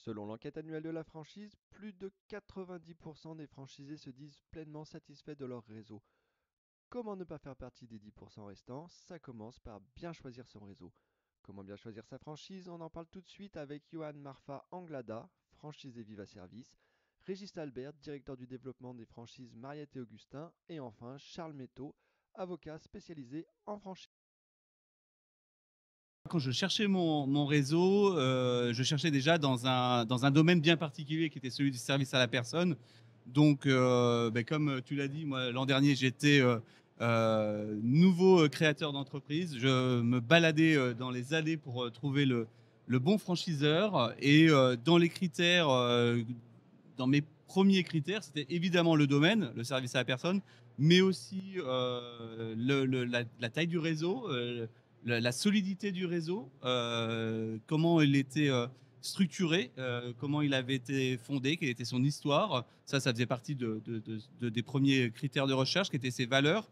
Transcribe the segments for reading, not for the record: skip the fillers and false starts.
Selon l'enquête annuelle de la franchise, plus de 90% des franchisés se disent pleinement satisfaits de leur réseau. Comment ne pas faire partie des 10% restants? Ça commence par bien choisir son réseau. Comment bien choisir sa franchise? On en parle tout de suite avec Johan Marfa Anglada, franchisé Viva Service, Régis Albert, directeur du développement des franchises Mariette et Augustin, et enfin Charles Métaux, avocat spécialisé en franchise. Quand je cherchais mon réseau, je cherchais déjà dans un domaine bien particulier qui était celui du service à la personne. Donc, comme tu l'as dit, moi, l'an dernier, j'étais nouveau créateur d'entreprise. Je me baladais dans les allées pour trouver le bon franchiseur. Et dans les critères, dans mes premiers critères, c'était évidemment le domaine, le service à la personne, mais aussi la taille du réseau, la solidité du réseau, comment il était structuré, comment il avait été fondé, quelle était son histoire. Ça faisait partie des premiers critères de recherche, qui étaient ses valeurs,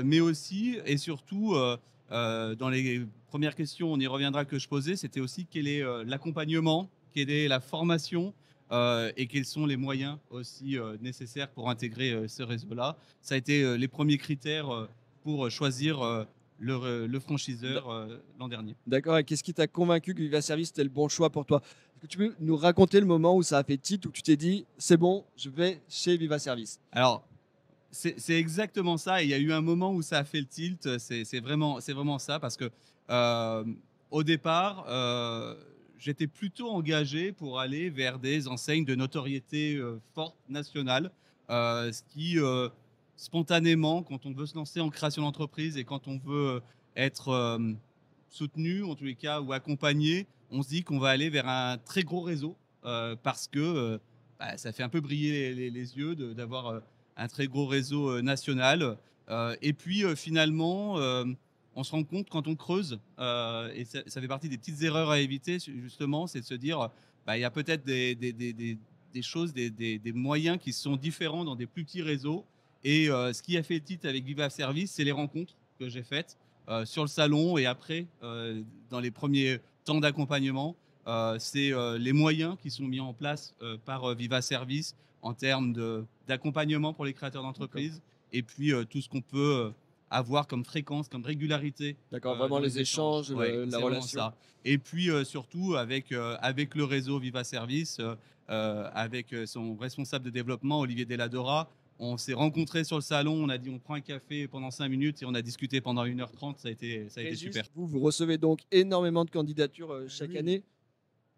mais aussi et surtout, dans les premières questions, on y reviendra, que je posais, c'était aussi quel est l'accompagnement, quelle est la formation, et quels sont les moyens aussi nécessaires pour intégrer ce réseau-là. Ça a été les premiers critères pour choisir le D- franchiseur l'an dernier. D'accord, et qu'est-ce qui t'a convaincu que Viva Service était le bon choix pour toi? Est-ce que tu peux nous raconter le moment où ça a fait tilt, où tu t'es dit, c'est bon, je vais chez Viva Service? Alors, c'est exactement ça. Et il y a eu un moment où ça a fait le tilt. C'est vraiment ça parce que euh, au départ, j'étais plutôt engagé pour aller vers des enseignes de notoriété forte nationale, ce qui spontanément, quand on veut se lancer en création d'entreprise et quand on veut être soutenu, en tous les cas, ou accompagné, on se dit qu'on va aller vers un très gros réseau parce que ça fait un peu briller les yeux d'avoir un très gros réseau national. Et puis finalement, on se rend compte quand on creuse, et ça fait partie des petites erreurs à éviter, justement, c'est de se dire, il y a peut-être des choses, des moyens qui sont différents dans des plus petits réseaux. Et ce qui a fait le titre avec Viva Service, c'est les rencontres que j'ai faites sur le salon et après, dans les premiers temps d'accompagnement. C'est les moyens qui sont mis en place par Viva Service en termes d'accompagnement pour les créateurs D'accord. d'entreprise, et puis tout ce qu'on peut avoir comme fréquence, comme régularité D'accord, vraiment dans les les échanges. échanges, Ouais, la c'est vraiment relation. ça. Et puis surtout avec le réseau Viva Service, avec son responsable de développement, Olivier Deladora, on s'est rencontrés sur le salon, on a dit on prend un café pendant 5 minutes et on a discuté pendant 1h30, ça a été Régis, super. vous recevez donc énormément de candidatures chaque Oui, année.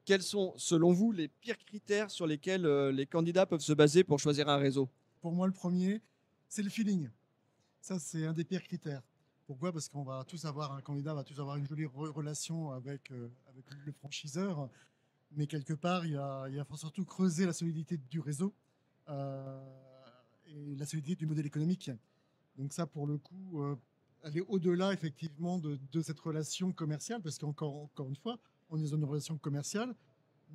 Quels sont, selon vous, les pires critères sur lesquels les candidats peuvent se baser pour choisir un réseau? pour moi, le premier, c'est le feeling. Ça, c'est un des pires critères. Pourquoi? Parce qu'on va tous avoir, un candidat va tous avoir une jolie relation avec le franchiseur, mais quelque part, il faut surtout creuser la solidité du réseau euh, et la solidité du modèle économique. Donc ça, pour le coup, aller au-delà, effectivement, de cette relation commerciale, parce encore une fois, on est dans une relation commerciale.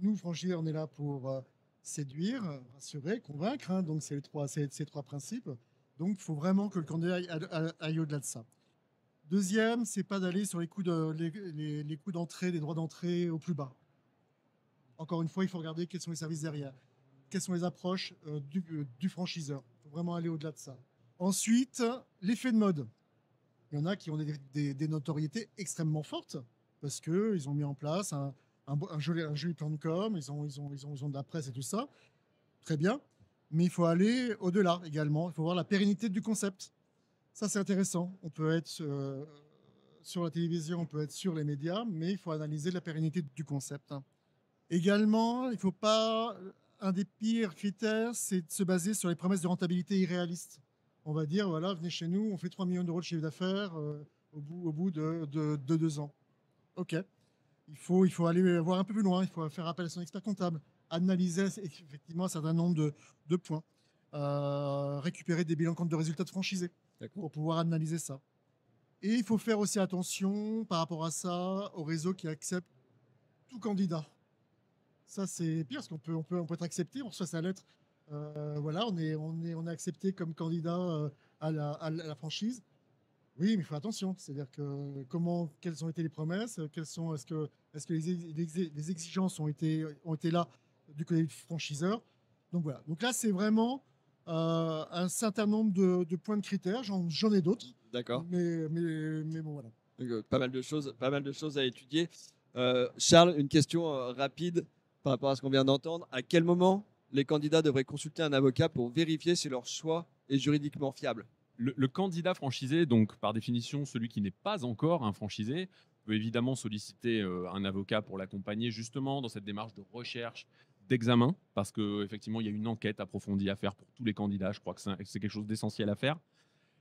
Nous, franchiseurs, on est là pour séduire, rassurer, convaincre. Hein, donc, c'est ces trois principes. Donc, il faut vraiment que le candidat aille au-delà de ça. Deuxième, c'est pas d'aller sur les coûts d'entrée, les droits d'entrée au plus bas. Encore une fois, il faut regarder quels sont les services derrière, quelles sont les approches du franchiseur. Il faut vraiment aller au-delà de ça. Ensuite, l'effet de mode. Il y en a qui ont des notoriétés extrêmement fortes parce qu'ils ont mis en place un joli plan de com, ils ont de la presse et tout ça. Très bien. Mais il faut aller au-delà également. Il faut voir la pérennité du concept. Ça, c'est intéressant. On peut être sur la télévision, on peut être sur les médias, mais il faut analyser la pérennité du concept. Hein. Également, il faut pas. Un des pires critères, c'est de se baser sur les promesses de rentabilité irréalistes. On va dire, voilà, venez chez nous, on fait 3 millions d'euros de chiffre d'affaires au bout de 2 ans. OK. Il faut aller voir un peu plus loin, il faut faire appel à son expert comptable, analyser effectivement un certain nombre de points, récupérer des bilans comptes de résultats de franchisés pour pouvoir analyser ça. Et il faut faire aussi attention par rapport à ça au réseau qui accepte tout candidat. Ça, c'est pire parce on peut être accepté, on reçoit sa lettre. Voilà, on est accepté comme candidat à la franchise. Oui, mais il faut attention. C'est-à-dire que quelles ont été les promesses, est-ce que les exigences ont été là du côté du franchiseur. Donc voilà. Donc là, c'est vraiment un certain nombre de points de critères. J'en ai d'autres, D'accord. mais bon, voilà. Donc, pas mal de choses à étudier. Charles, une question rapide par rapport à ce qu'on vient d'entendre. À quel moment les candidats devraient consulter un avocat pour vérifier si leur choix est juridiquement fiable? Le candidat franchisé, donc par définition celui qui n'est pas encore un franchisé, peut évidemment solliciter un avocat pour l'accompagner justement dans cette démarche de recherche, d'examen, parce qu'effectivement il y a une enquête approfondie à faire pour tous les candidats. Je crois que c'est quelque chose d'essentiel à faire.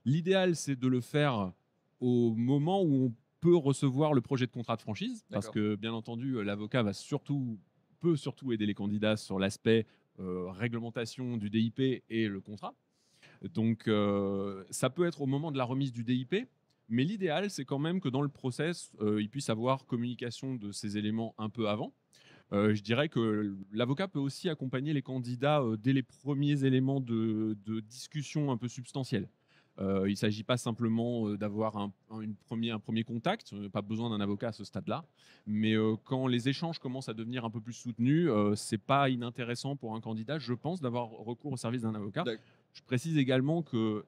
L'idéal, c'est de le faire au moment où on peut recevoir le projet de contrat de franchise, parce D'accord. que bien entendu, l'avocat peut surtout aider les candidats sur l'aspect réglementation du DIP et le contrat. Donc, ça peut être au moment de la remise du DIP, mais l'idéal, c'est quand même que dans le process, il puisse avoir communication de ces éléments un peu avant. Je dirais que l'avocat peut aussi accompagner les candidats dès les premiers éléments de discussion un peu substantiels. Il ne s'agit pas simplement d'avoir un premier contact, pas besoin d'un avocat à ce stade-là, mais quand les échanges commencent à devenir un peu plus soutenus, c'est pas inintéressant pour un candidat, je pense, d'avoir recours au service d'un avocat. D'accord. Je précise également que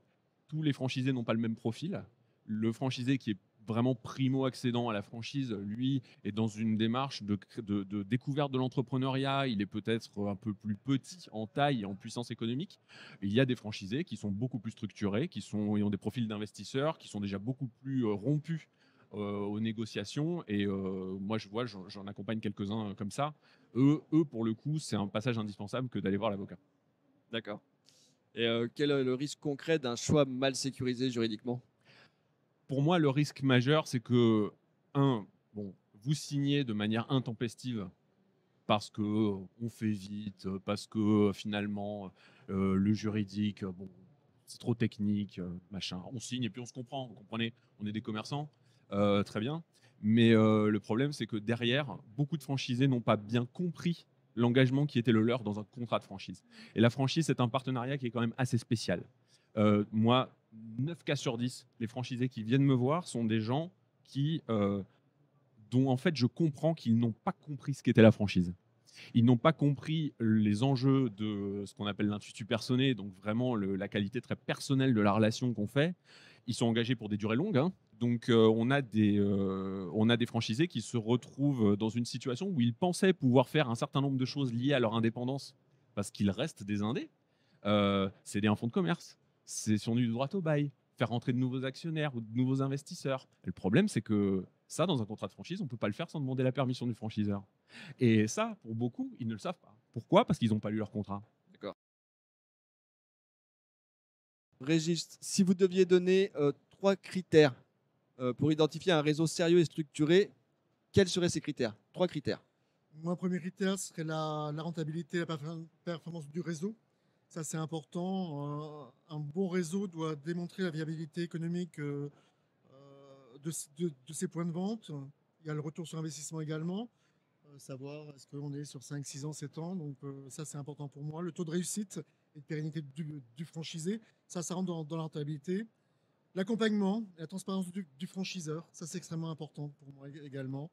tous les franchisés n'ont pas le même profil. Le franchisé qui est vraiment primo-accédant à la franchise, lui, est dans une démarche de découverte de l'entrepreneuriat. Il est peut-être un peu plus petit en taille et en puissance économique. Il y a des franchisés qui sont beaucoup plus structurés, qui ont des profils d'investisseurs, qui sont déjà beaucoup plus rompus aux négociations. Et moi, j'en accompagne quelques-uns comme ça. Eux, pour le coup, c'est un passage indispensable que d'aller voir l'avocat. D'accord. Et quel est le risque concret d'un choix mal sécurisé juridiquement? Pour moi, le risque majeur, c'est que, vous signez de manière intempestive parce que on fait vite, parce que finalement, le juridique, c'est trop technique, machin. On signe et puis on se comprend, vous comprenez? On est des commerçants, très bien. Mais le problème, c'est que derrière, beaucoup de franchisés n'ont pas bien compris l'engagement qui était le leur dans un contrat de franchise. Et la franchise, c'est un partenariat qui est quand même assez spécial. Moi, 9 cas sur 10, les franchisés qui viennent me voir sont des gens dont en fait je comprends qu'ils n'ont pas compris ce qu'était la franchise. Ils n'ont pas compris les enjeux de ce qu'on appelle l'intuitu personné, donc vraiment la qualité très personnelle de la relation qu'on fait. Ils sont engagés pour des durées longues, hein. Donc on a des franchisés qui se retrouvent dans une situation où ils pensaient pouvoir faire un certain nombre de choses liées à leur indépendance, parce qu'ils restent des indés. Céder un fonds de commerce, c'est sur du droit au bail, faire rentrer de nouveaux actionnaires ou de nouveaux investisseurs. Et le problème, c'est que ça, dans un contrat de franchise, on ne peut pas le faire sans demander la permission du franchiseur. Et ça, pour beaucoup, ils ne le savent pas. Pourquoi? Parce qu'ils n'ont pas lu leur contrat. D'accord. Régis, si vous deviez donner 3 critères pour identifier un réseau sérieux et structuré, quels seraient ces critères? 3 critères. Mon premier critère serait la rentabilité, la performance du réseau. Ça, c'est important. Un bon réseau doit démontrer la viabilité économique de ses points de vente. Il y a le retour sur investissement également. Savoir est-ce qu'on est sur 5, 6 ans, 7 ans. Donc ça, c'est important pour moi. Le taux de réussite et de pérennité du franchisé, ça rentre dans la rentabilité. L'accompagnement, la transparence du franchiseur, ça c'est extrêmement important pour moi également.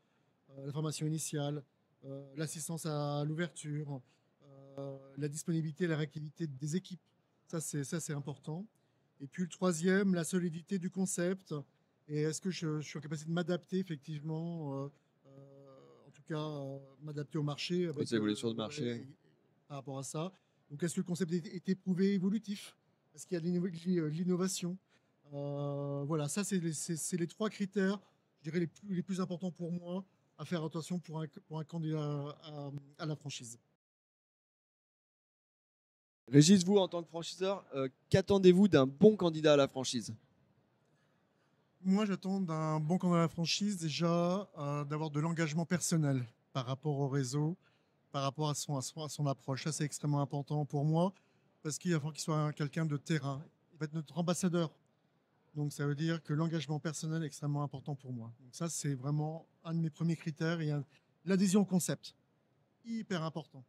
La formation initiale, l'assistance à l'ouverture, la disponibilité et la réactivité des équipes, ça c'est important. Et puis le troisième, la solidité du concept. Et est-ce que je suis en capacité de m'adapter effectivement, en tout cas m'adapter au marché avec, Aux évolutions de marché. par rapport à ça. Donc est-ce que le concept est éprouvé, évolutif? Est-ce qu'il y a de l'innovation? Voilà, ça c'est les 3 critères, je dirais les plus importants pour moi à faire attention pour un candidat à la franchise. Régis, vous, en tant que franchiseur, qu'attendez-vous d'un bon candidat à la franchise? Moi, j'attends d'un bon candidat à la franchise déjà d'avoir de l'engagement personnel par rapport au réseau, par rapport à son approche. Ça, c'est extrêmement important pour moi parce qu'il va falloir qu'il soit quelqu'un de terrain. Il va être notre ambassadeur. Donc, ça veut dire que l'engagement personnel est extrêmement important pour moi. Donc, ça, c'est vraiment un de mes premiers critères. Et l'adhésion au concept, hyper important.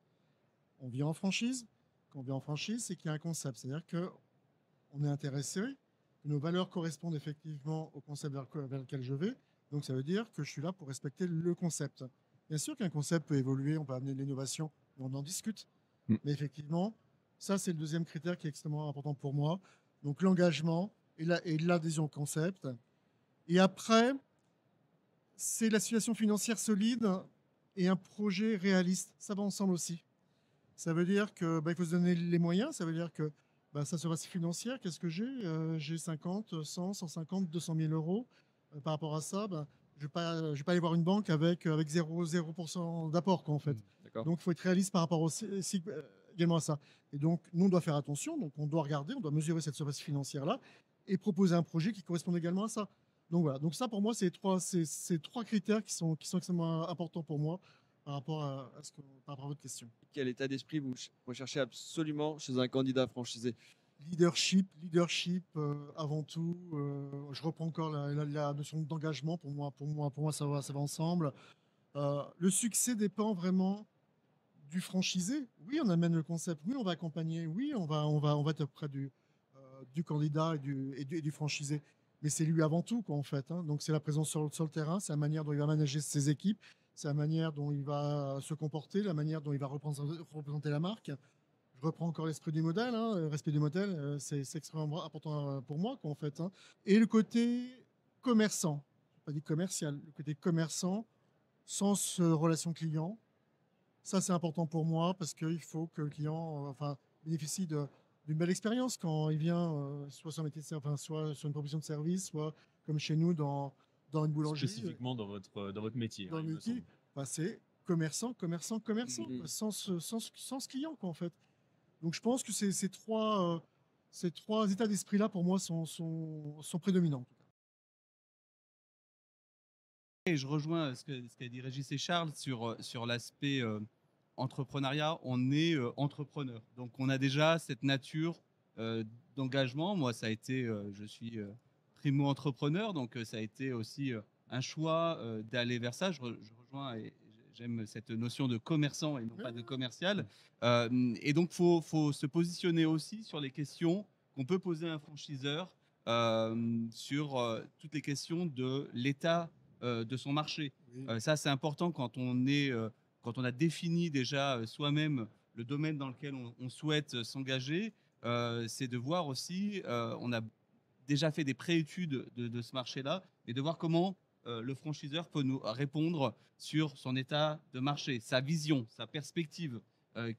On vient en franchise. Quand on vient en franchise, c'est qu'il y a un concept. C'est-à-dire qu'on est intéressé, que nos valeurs correspondent effectivement au concept vers lequel je vais. Donc, ça veut dire que je suis là pour respecter le concept. Bien sûr qu'un concept peut évoluer, on peut amener de l'innovation, on en discute. Mm. Mais effectivement, ça, c'est le deuxième critère qui est extrêmement important pour moi. Donc, l'engagement et l'adhésion au concept. Et après, c'est la situation financière solide et un projet réaliste. Ça va ensemble aussi. Ça veut dire que il faut se donner les moyens. Ça veut dire que ça se passe financière. Qu'est-ce que j'ai J'ai 50, 100, 150, 200 000 euros. Par rapport à ça, je ne vais pas aller voir une banque avec 0% d'apport, quoi, en fait. D'accord. Donc, il faut être réaliste par rapport également à ça. Et donc, nous, on doit faire attention. Donc, on doit regarder, on doit mesurer cette surface financière-là et proposer un projet qui correspond également à ça. Donc, voilà. Donc, ça, pour moi, c'est trois critères qui sont extrêmement importants pour moi par rapport par rapport à votre question. Quel état d'esprit vous recherchez absolument chez un candidat franchisé? Leadership avant tout. Je reprends encore la notion d'engagement. Pour moi, ça va ensemble. Le succès dépend vraiment du franchisé. Oui, on amène le concept. Oui, on va accompagner. Oui, on va être près du candidat et du franchisé. Mais c'est lui avant tout, quoi, en fait. Hein. Donc, c'est la présence sur le terrain, c'est la manière dont il va manager ses équipes, c'est la manière dont il va se comporter, la manière dont il va représenter la marque. Je reprends encore l'esprit du modèle. Hein. Le respect du modèle, c'est extrêmement important pour moi, quoi, en fait. Hein. Et le côté commerçant, je n'ai pas dit commercial, le côté commerçant, sans relation client, ça c'est important pour moi parce qu'il faut que le client bénéficie d'une belle expérience quand il vient, soit sur un métier soit sur une proposition de service, soit comme chez nous dans une boulangerie. Spécifiquement dans votre métier. Dans hein, le il me métier, semble. c'est commerçant, Mhm. sans client, quoi, en fait. Donc je pense que ces trois états d'esprit-là, pour moi, sont prédominants. Et je rejoins ce qu'a dit Régis et Charles sur l'aspect entrepreneuriat. On est entrepreneur. Donc, on a déjà cette nature d'engagement. Moi, ça a été, je suis primo-entrepreneur. Donc, ça a été aussi un choix d'aller vers ça. Je rejoins et j'aime cette notion de commerçant et non pas de commercial. Et donc, faut se positionner aussi sur les questions qu'on peut poser à un franchiseur sur toutes les questions de l'état de son marché. Oui. Ça, c'est important quand quand on a défini déjà soi-même le domaine dans lequel on souhaite s'engager. C'est de voir aussi, on a déjà fait des préétudes de ce marché-là, et de voir comment le franchiseur peut nous répondre sur son état de marché, sa vision, sa perspective,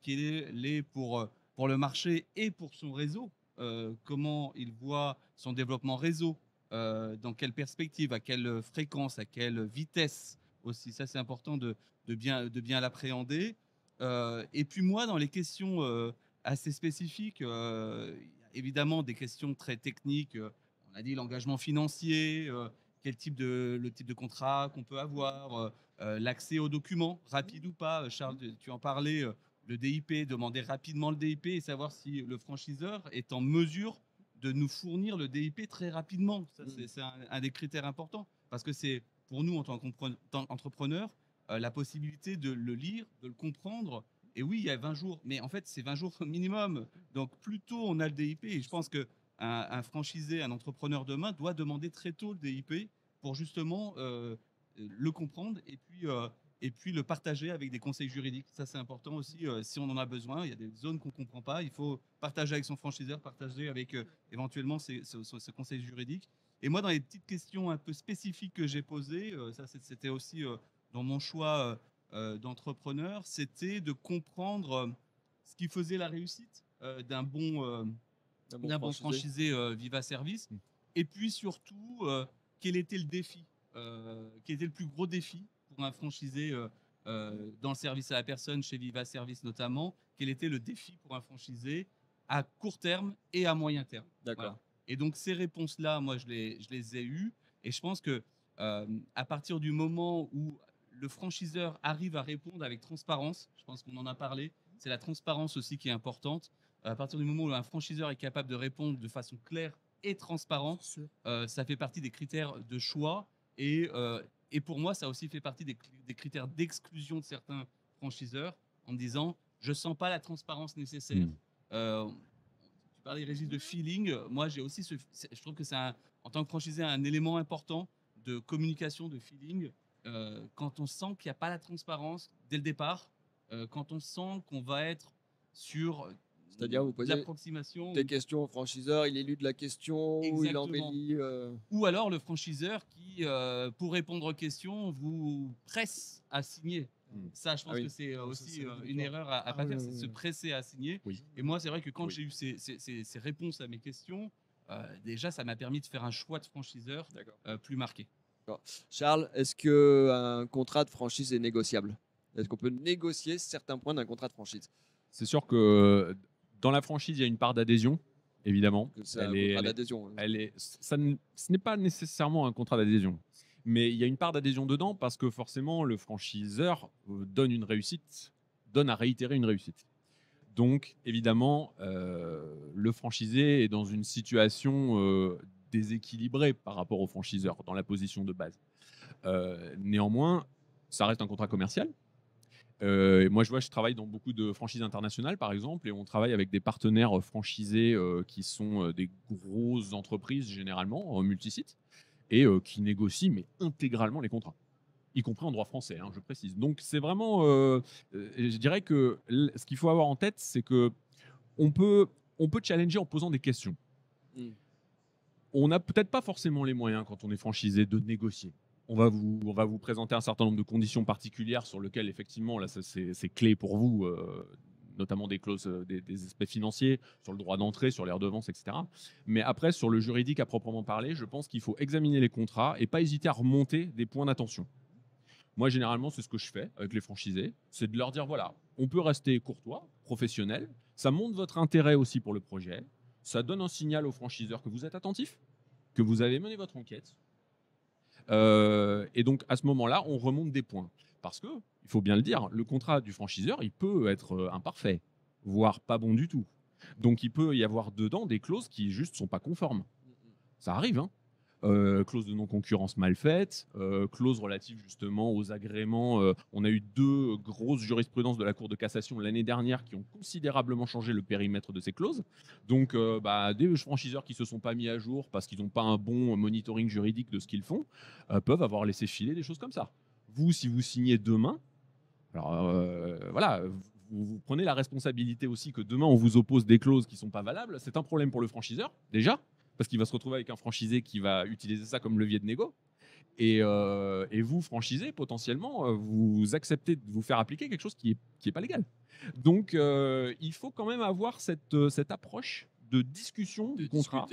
quelle est pour le marché et pour son réseau, comment il voit son développement réseau, dans quelle perspective, à quelle fréquence, à quelle vitesse aussi. Ça, c'est important de bien l'appréhender. Et puis moi, dans les questions assez spécifiques, évidemment des questions très techniques. On a dit l'engagement financier, le type de contrat qu'on peut avoir, l'accès aux documents, rapide ou pas. Charles, tu en parlais, le DIP, demander rapidement le DIP et savoir si le franchiseur est en mesure de nous fournir le DIP très rapidement. Ça, c'est un des critères importants parce que c'est pour nous en tant qu'entrepreneurs la possibilité de le lire, de le comprendre. Et oui, il y a 20 jours, mais en fait, c'est 20 jours minimum. Donc, plus tôt on a le DIP, et je pense que un franchisé, un entrepreneur demain doit demander très tôt le DIP pour justement le comprendre et puis le partager avec des conseils juridiques. Ça, c'est important aussi. Si on en a besoin, il y a des zones qu'on ne comprend pas, il faut partager avec son franchiseur, partager avec éventuellement ce conseil juridique. Et moi, dans les petites questions un peu spécifiques que j'ai posées, ça c'était aussi dans mon choix d'entrepreneur, c'était de comprendre ce qui faisait la réussite d'un bon franchisé Viva Service. Et puis surtout, quel était le défi quel était le plus gros défi pour un franchisé dans le service à la personne, chez Viva Service notamment? Quel était le défi pour un franchisé à court terme et à moyen terme? D'accord. Voilà. Et donc ces réponses-là, moi, je les ai eues. Et je pense que à partir du moment où le franchiseur arrive à répondre avec transparence, je pense qu'on en a parlé, c'est la transparence aussi qui est importante. À partir du moment où un franchiseur est capable de répondre de façon claire et transparente, ça fait partie des critères de choix. Et pour moi, ça aussi fait partie des critères d'exclusion de certains franchiseurs en disant je sens pas la transparence nécessaire. Tu parlais, Régis, de feeling. Moi, j'ai aussi je trouve que c'est en tant que franchisé un élément important de communication, de feeling. Quand on sent qu'il n'y a pas la transparence dès le départ, quand on sent qu'on va être sur C'est-à-dire, vous de posez l'approximation, des questions au franchiseur, il élude la question, ou il exactement. embellit. Ou alors le franchiseur qui, pour répondre aux questions, vous presse à signer. Mm. Ça, je pense Ah oui. que c'est Ça, aussi c'est une rédhibitoire. erreur à Ah pas oui, faire, oui, c'est de se oui. presser à signer. Oui. Et moi, c'est vrai que quand Oui. j'ai eu ces réponses à mes questions, déjà, ça m'a permis de faire un choix de franchiseur D'accord. plus marqué. Charles, est-ce qu'un contrat de franchise est négociable? Est-ce qu'on peut négocier certains points d'un contrat de franchise? C'est sûr que dans la franchise, il y a une part d'adhésion, évidemment. Que c'est un contrat d'adhésion. Ce n'est pas nécessairement un contrat d'adhésion, mais il y a une part d'adhésion dedans parce que forcément, le franchiseur donne à réitérer une réussite. Donc, évidemment, le franchisé est dans une situation déséquilibrée par rapport au franchiseur dans la position de base. Néanmoins, ça reste un contrat commercial. Moi, je travaille dans beaucoup de franchises internationales, par exemple, et on travaille avec des partenaires franchisés qui sont des grosses entreprises, généralement, multisites, et qui négocient mais intégralement les contrats, y compris en droit français, hein, je précise. Donc, c'est vraiment, je dirais que ce qu'il faut avoir en tête, c'est que on peut challenger en posant des questions. Mm. On n'a peut-être pas forcément les moyens, quand on est franchisé, de négocier. On va vous présenter un certain nombre de conditions particulières sur lesquelles, effectivement, là, c'est clé pour vous, notamment des clauses, des aspects financiers, sur le droit d'entrée, sur les redevances, etc. Mais après, sur le juridique à proprement parler, je pense qu'il faut examiner les contrats et pas hésiter à remonter des points d'attention. Moi, généralement, c'est ce que je fais avec les franchisés, c'est de leur dire, voilà, on peut rester courtois, professionnel, ça montre votre intérêt aussi pour le projet, ça donne un signal aux franchiseurs que vous êtes attentif, que vous avez mené votre enquête. Et donc, à ce moment-là, on remonte des points. Parce que, il faut bien le dire, le contrat du franchiseur, il peut être imparfait, voire pas bon du tout. Donc, il peut y avoir dedans des clauses qui juste sont pas conformes. Ça arrive, hein. Clause de non-concurrence mal faite, clause relative justement aux agréments. On a eu 2 grosses jurisprudences de la Cour de cassation l'année dernière qui ont considérablement changé le périmètre de ces clauses. Donc, des franchiseurs qui ne se sont pas mis à jour parce qu'ils n'ont pas un bon monitoring juridique de ce qu'ils font peuvent avoir laissé filer des choses comme ça. Vous, si vous signez demain, alors voilà, vous prenez la responsabilité aussi que demain on vous oppose des clauses qui ne sont pas valables. C'est un problème pour le franchiseur, déjà, parce qu'il va se retrouver avec un franchisé qui va utiliser ça comme levier de négo. Et vous, franchisé, potentiellement, vous acceptez de vous faire appliquer quelque chose qui est pas légal. Donc, il faut quand même avoir cette approche de discussion du contrat,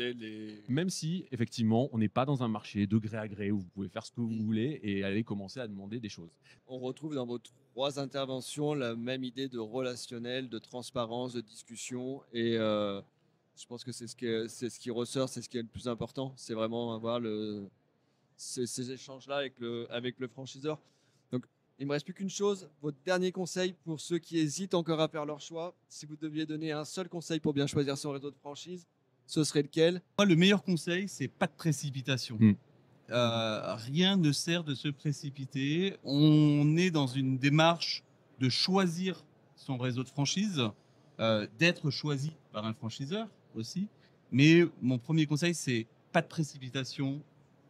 même si, effectivement, on n'est pas dans un marché de gré à gré où vous pouvez faire ce que vous voulez et aller commencer à demander des choses. On retrouve dans vos 3 interventions la même idée de relationnel, de transparence, de discussion. Et je pense que c'est ce qui ressort, c'est ce qui est le plus important. C'est vraiment avoir ces échanges-là avec le franchiseur. Donc, il ne me reste plus qu'une chose. Votre dernier conseil pour ceux qui hésitent encore à faire leur choix. Si vous deviez donner un seul conseil pour bien choisir son réseau de franchise, ce serait lequel? Moi, le meilleur conseil, c'est pas de précipitation. Rien ne sert de se précipiter. On est dans une démarche de choisir son réseau de franchise, d'être choisi par un franchiseur aussi. Mais mon premier conseil, c'est pas de précipitation,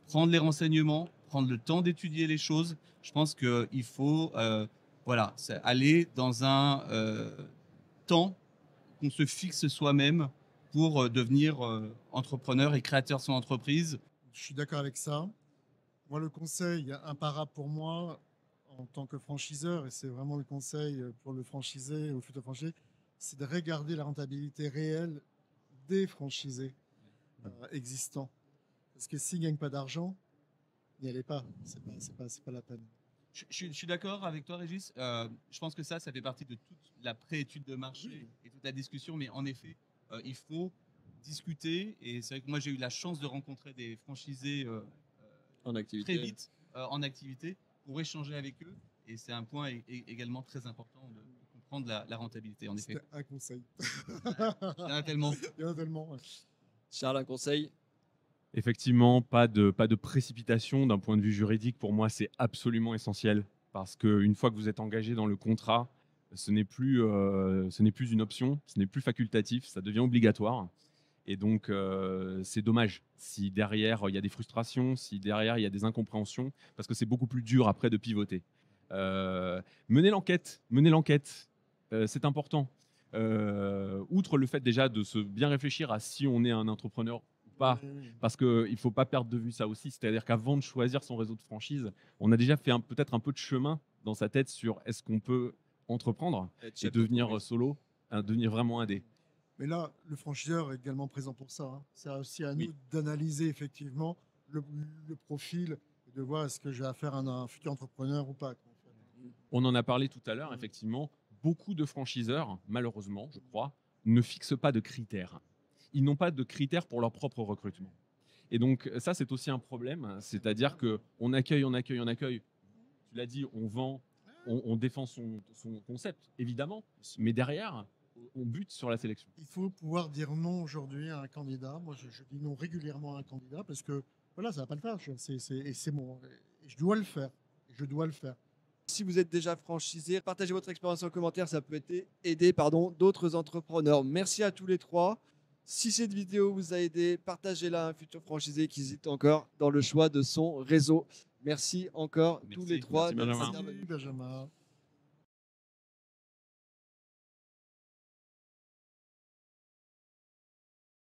prendre les renseignements, prendre le temps d'étudier les choses. Je pense qu'il faut aller dans un temps qu'on se fixe soi-même pour devenir entrepreneur et créateur de son entreprise. Je suis d'accord avec ça. Moi, le conseil imparable pour moi, en tant que franchiseur, et c'est vraiment le conseil pour le franchisé ou le futur franchisé, c'est de regarder la rentabilité réelle des franchisés existants. Parce que s'ils ne gagnent pas d'argent, n'y allez pas. C'est pas la peine. Je suis d'accord avec toi, Régis. Je pense que ça fait partie de toute la pré-étude de marché et toute la discussion. Mais en effet, il faut discuter. Et c'est vrai que moi, j'ai eu la chance de rencontrer des franchisés En activité. très vite en activité pour échanger avec eux. Et c'est un point également très important de comprendre la rentabilité, en effet. C'était un conseil. Il y en a tellement. Il y en a tellement. Ouais. Charles, un conseil? Effectivement, pas de précipitation d'un point de vue juridique. Pour moi, c'est absolument essentiel parce qu'une fois que vous êtes engagé dans le contrat, ce n'est plus une option, ce n'est plus facultatif, ça devient obligatoire. Et donc, c'est dommage si derrière, il y a des frustrations, si derrière, il y a des incompréhensions, parce que c'est beaucoup plus dur après de pivoter. Menez l'enquête, c'est important. Outre le fait déjà de se bien réfléchir à si on est un entrepreneur ou pas, parce qu'il ne faut pas perdre de vue ça aussi, c'est-à-dire qu'avant de choisir son réseau de franchise, on a déjà fait peut-être un peu de chemin dans sa tête sur est-ce qu'on peut entreprendre et devenir solo, devenir vraiment indé. Mais là, le franchiseur est également présent pour ça, hein. C'est aussi à Oui. nous d'analyser effectivement le profil et de voir est-ce que j'ai affaire à un futur entrepreneur ou pas, quoi, en fait. On en a parlé tout à l'heure, effectivement. Beaucoup de franchiseurs, malheureusement, je crois, ne fixent pas de critères. Ils n'ont pas de critères pour leur propre recrutement. Et donc, ça, c'est aussi un problème. C'est-à-dire qu'on accueille. Tu l'as dit, on vend, on défend son concept, évidemment. Mais derrière, on bute sur la sélection. Il faut pouvoir dire non aujourd'hui à un candidat. Moi, je dis non régulièrement à un candidat parce que voilà, ça va pas le faire. C'est bon. Et je dois le faire. Je dois le faire. Si vous êtes déjà franchisé, partagez votre expérience en commentaire, ça peut aider d'autres entrepreneurs. Merci à tous les trois. Si cette vidéo vous a aidé, partagez-la à un futur franchisé qui hésite encore dans le choix de son réseau. Merci encore tous Merci. les trois. Merci, Benjamin. Salut, Benjamin.